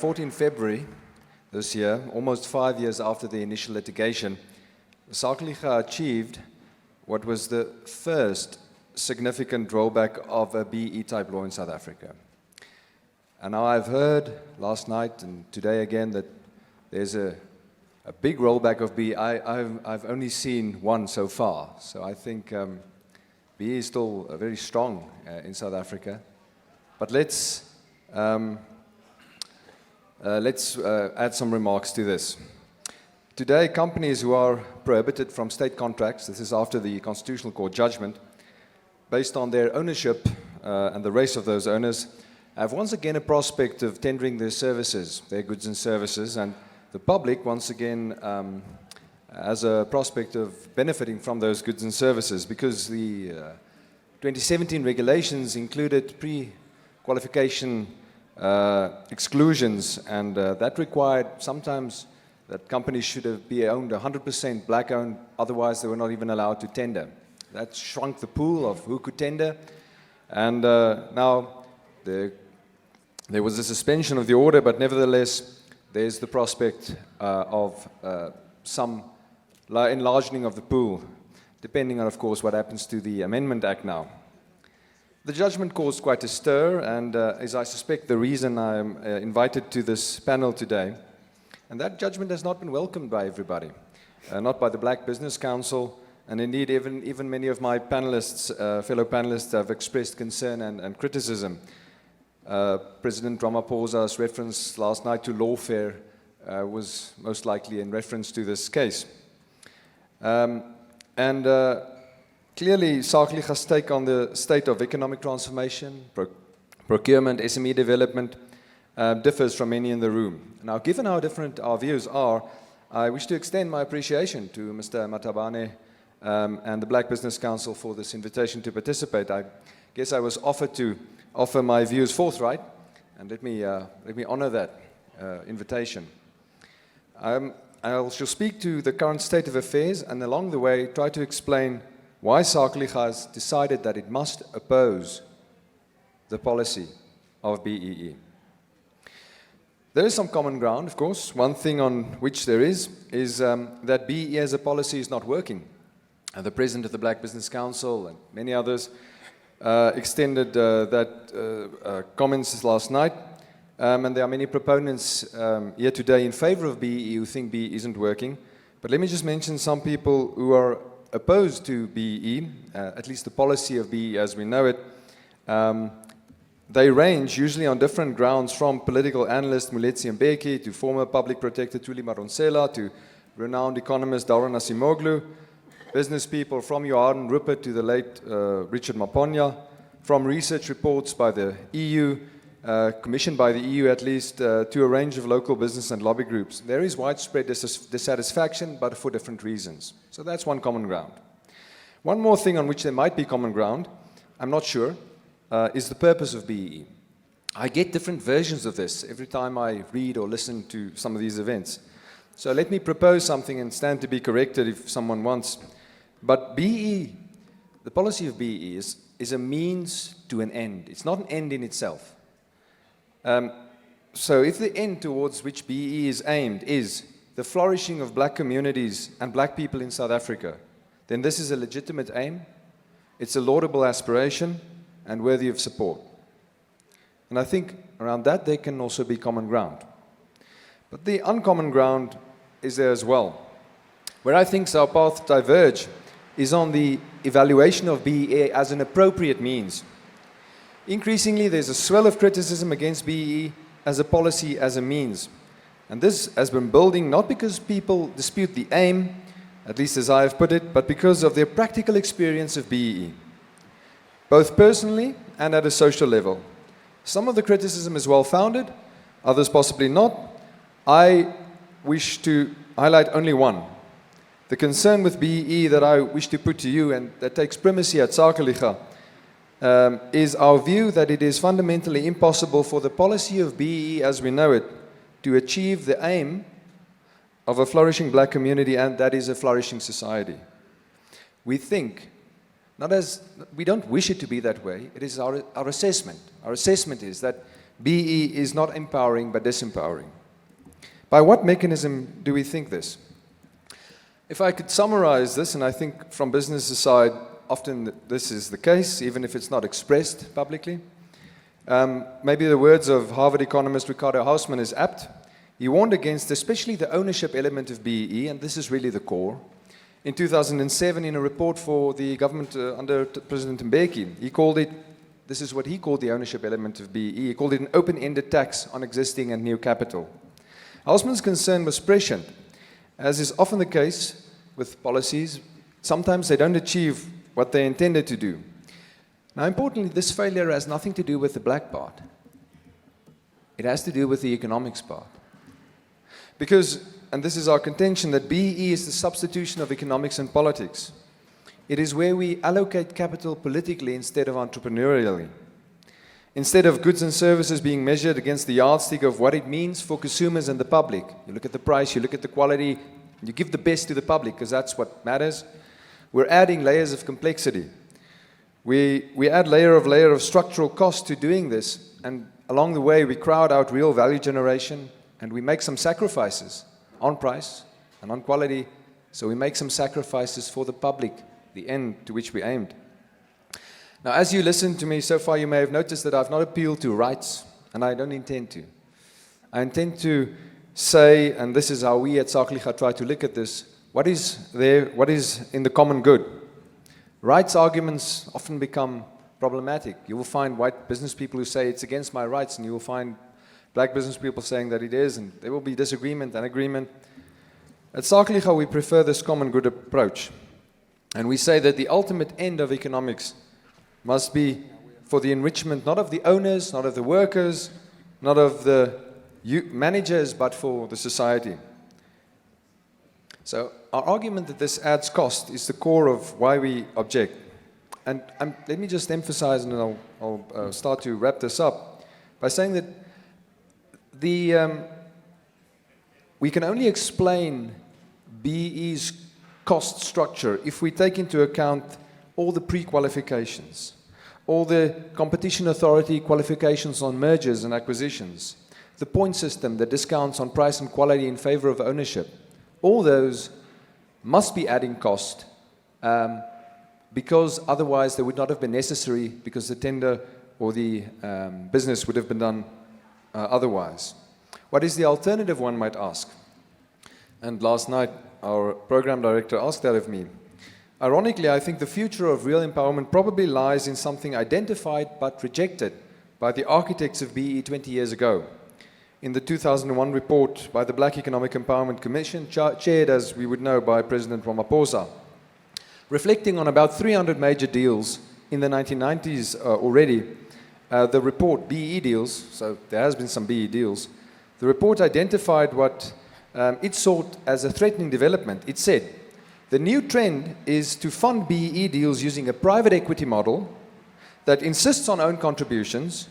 14 February this year, almost 5 years after the initial litigation, Sakeliga achieved what was the first significant rollback of a BE-type law in South Africa. And now I've heard last night and today again that there's a big rollback of BE. I've only seen one so far, so I think BE is still very strong in South Africa. But let's add some remarks to this. Today, companies who are prohibited from state contracts, this is after the Constitutional Court judgment, based on their ownership and the race of those owners, have once again a prospect of tendering their services, their goods and services, and the public once again has a prospect of benefiting from those goods and services, because the 2017 regulations included pre-qualification exclusions, and that required sometimes that companies should be owned 100% black-owned, otherwise they were not even allowed to tender. That shrunk the pool of who could tender, and now there was a suspension of the order, but nevertheless there's the prospect of some enlarging of the pool, depending on, of course, what happens to the Amendment Act now. The judgment caused quite a stir, and is, I suspect, the reason I'm invited to this panel today. And that judgment has not been welcomed by everybody, not by the Black Business Council, and indeed even many of my panelists, fellow panelists, have expressed concern and criticism. President Ramaphosa's reference last night to lawfare was most likely in reference to this case. Clearly, Sakeliga's take on the state of economic transformation, procurement, SME development, differs from many in the room. Now, given how different our views are, I wish to extend my appreciation to Mr. Matabane and the Black Business Council for this invitation to participate. I guess I was offered to offer my views forthright, and let me honor that invitation. I shall speak to the current state of affairs, and along the way try to explain why Sakeliga has decided that it must oppose the policy of BEE. There is some common ground, of course. One thing on which there is that BEE as a policy is not working. And the President of the Black Business Council and many others extended that comments last night. And there are many proponents here today in favor of BEE who think BEE isn't working. But let me just mention some people who are opposed to BEE, at least the policy of BEE as we know it. They range usually on different grounds, from political analyst Moeletsi Mbeki to former public protector Thuli Madonsela to renowned economist Daron Acemoglu, business people from Johan Rupert to the late Richard Maponya, from research reports by the EU, commissioned by the EU at least, to a range of local business and lobby groups. There is widespread dissatisfaction, but for different reasons. So that's one common ground. One more thing on which there might be common ground, I'm not sure, is the purpose of BEE. I get different versions of this every time I read or listen to some of these events. So let me propose something and stand to be corrected if someone wants. But BEE, the policy of BEE is a means to an end. It's not an end in itself. So if the end towards which BEE is aimed is the flourishing of black communities and black people in South Africa, then this is a legitimate aim, it's a laudable aspiration, and worthy of support. And I think around that there can also be common ground. But the uncommon ground is there as well. Where I think our paths diverge is on the evaluation of BEE as an appropriate means. Increasingly, there's a swell of criticism against BEE as a policy, as a means. And this has been building not because people dispute the aim, at least as I have put it, but because of their practical experience of BEE, both personally and at a social level. Some of the criticism is well-founded, others possibly not. I wish to highlight only one. The concern with BEE that I wish to put to you, and that takes primacy at Sakeliga, is our view that it is fundamentally impossible for the policy of BEE as we know it to achieve the aim of a flourishing black community, and that is a flourishing society. We think, we don't wish it to be that way, it is our assessment. Our assessment is that BE is not empowering but disempowering. By what mechanism do we think this? If I could summarize this, and I think from business side, often this is the case, even if it's not expressed publicly. Maybe the words of Harvard economist Ricardo Hausmann is apt. He warned against especially the ownership element of BEE, and this is really the core. In 2007, in a report for the government under President Mbeki, he called it, this is what he called the ownership element of BEE, he called it an open-ended tax on existing and new capital. Hausmann's concern was prescient. As is often the case with policies, sometimes they don't achieve what they intended to do. Now, importantly, this failure has nothing to do with the black part. It has to do with the economics part. Because, and this is our contention, that BEE is the substitution of economics and politics. It is where we allocate capital politically instead of entrepreneurially. Instead of goods and services being measured against the yardstick of what it means for consumers and the public, you look at the price, you look at the quality, you give the best to the public because that's what matters. We're adding layers of complexity. We add layer of structural cost to doing this, and along the way we crowd out real value generation, and we make some sacrifices on price and on quality, so we make some sacrifices for the public, the end to which we aimed. Now, as you listen to me so far, you may have noticed that I've not appealed to rights, and I don't intend to. I intend to say, and this is how we at Sakeliga try to look at this, what is there, what is in the common good? Rights arguments often become problematic. You will find white business people who say it's against my rights, and you will find black business people saying that it is, and there will be disagreement and agreement. At Sakeliga, we prefer this common good approach. And we say that the ultimate end of economics must be for the enrichment, not of the owners, not of the workers, not of the managers, but for the society. So our argument that this adds cost is the core of why we object. And let me just emphasize, and then I'll start to wrap this up, by saying that we can only explain BE's cost structure if we take into account all the pre-qualifications, all the competition authority qualifications on mergers and acquisitions, the point system, the discounts on price and quality in favor of ownership. All those must be adding cost because otherwise they would not have been necessary because the tender or the business would have been done otherwise. What is the alternative, one might ask? And last night, our program director asked that of me. Ironically, I think the future of real empowerment probably lies in something identified but rejected by the architects of BE 20 years ago. In the 2001 report by the Black Economic Empowerment Commission, chaired, as we would know, by President Ramaphosa, reflecting on about 300 major deals in the 1990s already, the report, BE deals, so there has been some BE deals, the report identified what it sought as a threatening development. It said, the new trend is to fund BE deals using a private equity model that insists on own contributions,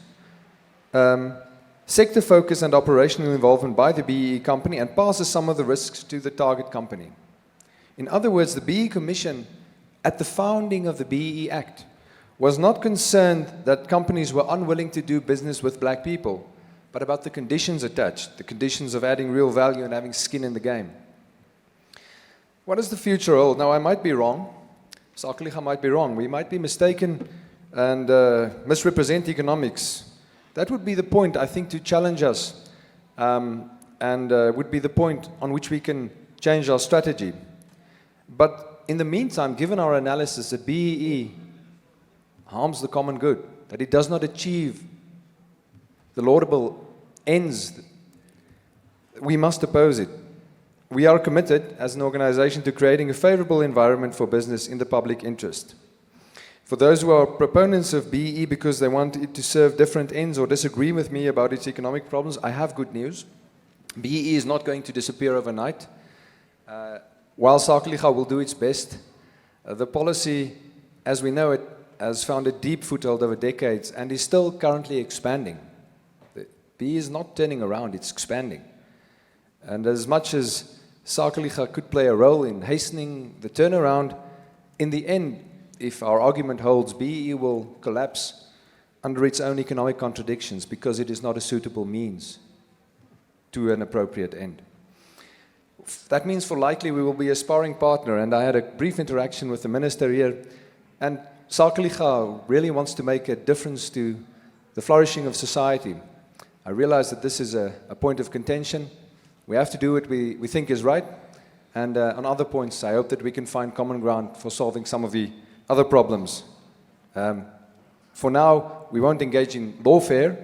sector focus and operational involvement by the BE company, and passes some of the risks to the target company. In other words, the BE Commission, at the founding of the BE Act, was not concerned that companies were unwilling to do business with black people, but about the conditions attached, the conditions of adding real value and having skin in the game. What does the future hold? Now, I might be wrong. Sakeliga might be wrong. We might be mistaken and misrepresent economics. That would be the point, I think, to challenge us and would be the point on which we can change our strategy. But in the meantime, given our analysis that BEE harms the common good, that it does not achieve the laudable ends, we must oppose it. We are committed as an organization to creating a favorable environment for business in the public interest. For those who are proponents of BEE because they want it to serve different ends or disagree with me about its economic problems, I have good news. BEE is not going to disappear overnight. While Sakeliga will do its best, the policy, as we know it, has found a deep foothold over decades and is still currently expanding. BEE is not turning around, it's expanding. And as much as Sakeliga could play a role in hastening the turnaround, in the end, if our argument holds, BEE will collapse under its own economic contradictions because it is not a suitable means to an appropriate end. That means for likely we will be a sparring partner, and I had a brief interaction with the minister here, and Sakeliga really wants to make a difference to the flourishing of society. I realize that this is a point of contention. We have to do what we think is right, and on other points I hope that we can find common ground for solving some of the other problems. For now, we won't engage in lawfare,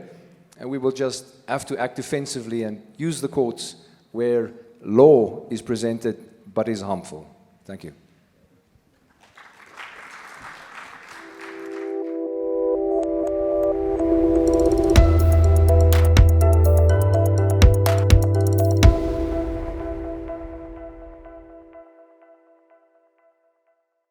and we will just have to act defensively and use the courts where law is presented but is harmful. Thank you.